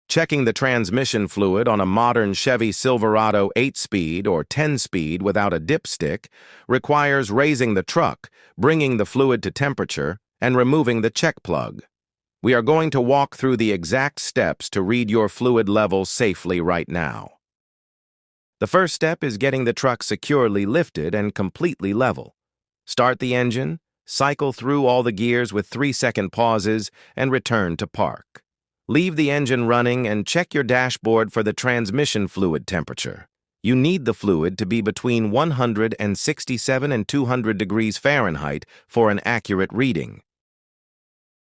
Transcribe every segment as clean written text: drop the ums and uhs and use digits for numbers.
Checking the transmission fluid on a modern Chevy Silverado 8-speed or 10-speed without a dipstick requires raising the truck, bringing the fluid to temperature, and removing the check plug. We are going to walk through the exact steps to read your fluid level safely right now. The first step is getting the truck securely lifted and completely level. Start the engine, cycle through all the gears with 3-second pauses, and return to park. Leave the engine running and check your dashboard for the transmission fluid temperature. You need the fluid to be between 167 and 200 degrees Fahrenheit for an accurate reading.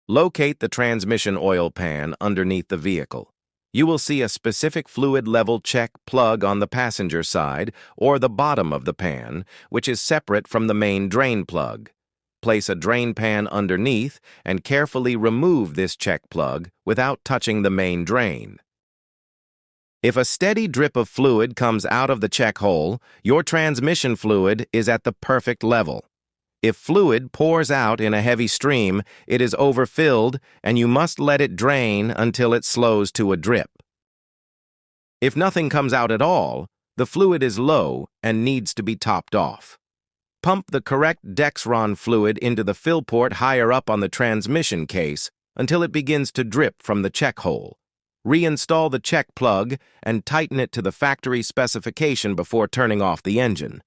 Locate the transmission oil pan underneath the vehicle. You will see a specific fluid level check plug on the passenger side or the bottom of the pan, which is separate from the main drain plug. Place a drain pan underneath and carefully remove this check plug without touching the main drain. If a steady drip of fluid comes out of the check hole, your transmission fluid is at the perfect level. If fluid pours out in a heavy stream, it is overfilled and you must let it drain until it slows to a drip. If nothing comes out at all, the fluid is low and needs to be topped off. Pump the correct Dexron fluid into the fill port higher up on the transmission case until it begins to drip from the check hole. Reinstall the check plug and tighten it to the factory specification before turning off the engine.